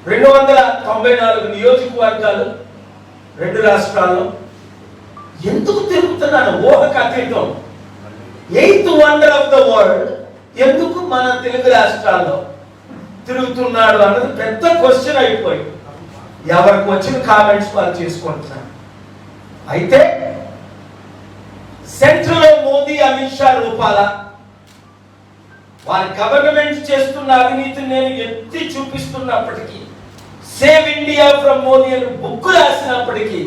294 నియోజకవర్గాలు 2 రాష్ట్రాల్లో. ఎందుకు తిరుగుతున్నాను? ఊహకు అతీతం. 8th wonder of the world ఎందుకు మన తెలుగు రాష్ట్రాల్లో తిరుగుతున్నాడు అన్నది పెద్ద క్వశ్చన్ అయిపోయి ఎవరికి వచ్చిన కామెంట్స్ వాళ్ళు చేసుకుంటున్నారు. అయితే సెంట్రల్ లో మోదీ, అమిత్ షా రూపాల వారి గవర్నమెంట్ చేస్తున్న అవినీతిని నేను ఎత్తి చూపిస్తున్నప్పటికీ, సేవ్ ఇండియా ఫ్రమ్ మోదీ అని బుక్ రాసినప్పటికీ,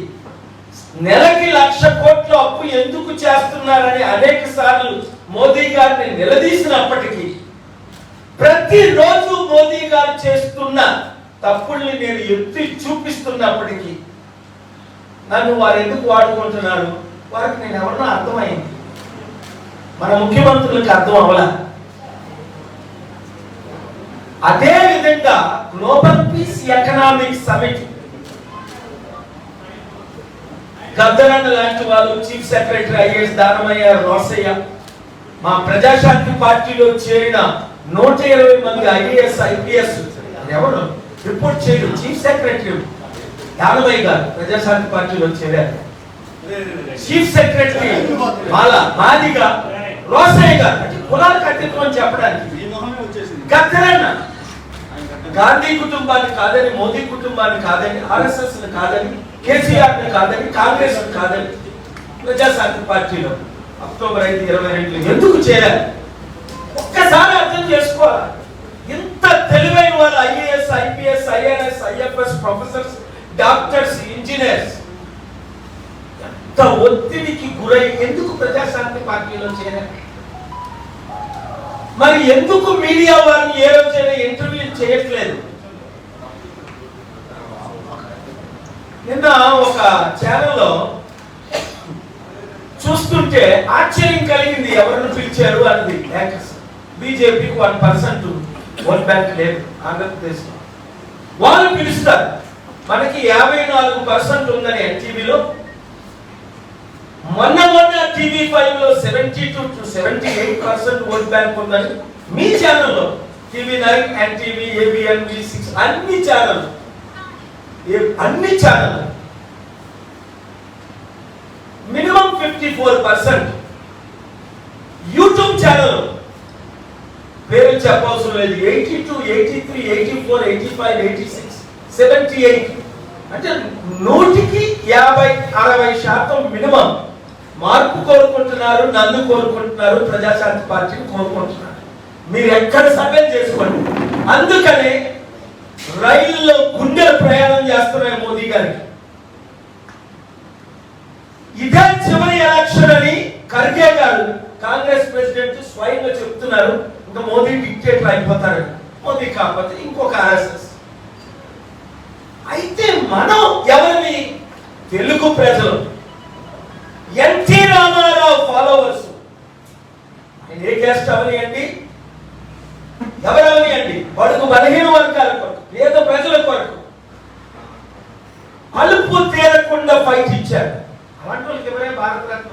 నెలకి 1,00,000 కోట్ల అప్పు ఎందుకు చేస్తున్నారని అనేక సార్లు మోదీ గారిని నిలదీసినప్పటికీ, ప్రతిరోజు మోదీ గారు చేస్తున్న తప్పుల్ని నేను ఎత్తి చూపిస్తున్నప్పటికీ నన్ను వారు ఎందుకు వాడుకుంటున్నారు? వారికి నేను ఎవరన్నా అర్థమైంది, మన ముఖ్యమంత్రులకు అర్థం అవ్వలా. అదే విధంగా గ్లోబల్ పీస్ ఎకనామిక్ సమిట్ గద్దరన్న లాంటి వాళ్ళు, chief secretary IAS Danamayya, Rosaiah, మా ప్రజాశాంతి పార్టీలో చేరిన 120 మంది ఐఏఎస్ ఐపీఎస్ ఎవరు రిపోర్ట్ చేయరు. చీఫ్ సెక్రటరీ దానమయ్య గారు ప్రజాశాంతి పార్టీలో చేరారు. చీఫ్ సెక్రటరీ మాదిగా రోసయ్య గారు, అంటే కులాలకు అతీతం అని చెప్పడానికి. గద్దరన్న గాంధీ కుటుంబాన్ని కాదని, మోదీ కుటుంబాన్ని కాదని, ఆర్ఎస్ఎస్ కాదని, కేసీఆర్ కాదని, కాంగ్రెస్ కాదని ప్రజాశాంతి పార్టీలో అక్టోబర్ 5, 2022 ఎందుకు చేరారు? ఒక్కసారి అర్థం చేసుకోవాలి. ఇంత తెలివైన వాళ్ళు IAS, IPS, IRS, IFS, professors, doctors, engineers ఎంత ఒత్తిడికి గురై ఎందుకు ప్రజాశాంతి పార్టీలో చేరారు? మరి ఎందుకు మీడియా వారిని ఏ రోజైనా ఇంటర్వ్యూ చేయట్లేదు? నిన్న ఒక ఛానల్లో చూస్తుంటే ఆశ్చర్యం కలిగింది. ఎవరిని పిలిచారు అన్నది. బీజేపీకి 1% ఓట్ బ్యాంక్ లేదు ఆంధ్రప్రదేశ్లో. వాళ్ళు పిలుస్తారు. మనకి 54% ఉందని ఎన్టీవీలో, మొన్న TV5 లో 72 to 78% ఓట్ బ్యాంక్ ఉందని మీ ఛానల్లో, TV9, NTV, ABN, V6 అన్ని ఛానల్ మినిమం 54%. యూట్యూబ్ ఛానల్ పేరు చెప్పవసరం లేదు, 82, 83, 84, 85, 86, 78 అంటే 100కి 50-60% మినిమం మార్పు కోరుకుంటున్నారు, నన్ను కోరుకుంటున్నారు, ప్రజాశాంతి పార్టీని కోరుకుంటున్నారు. మీరు ఎక్కడ సర్వే చేసుకోండి. అందుకనే రైల్లో గుండెలు ప్రయాణం చేస్తున్నాయి మోదీ గారికి. ఇదే చివరి ఎలక్షన్ అని ఖర్గే గారు, కాంగ్రెస్ ప్రెసిడెంట్, స్వయంగా చెప్తున్నారు. ఇంకా మోదీ డిక్టేటర్ అయిపోతారు. మోదీ కాకపోతే ఇంకొక ఆర్ఎస్ఎస్. అయితే మనం ఎవరిని? తెలుగు ప్రజలు, ఎన్టీ రామారావు ఫాలోవర్స్. ఆయన ఏ క్యాస్ట్ అవనియండి, ఎవరవనియండి, బడుగు బలహీన వర్గాల కొరకు, పేద ప్రజల కొరకు అలుపు తీరకుండా ఫైట్ ఇచ్చారు. అలాంటి వాళ్ళకి ఎవరే భారతరత్న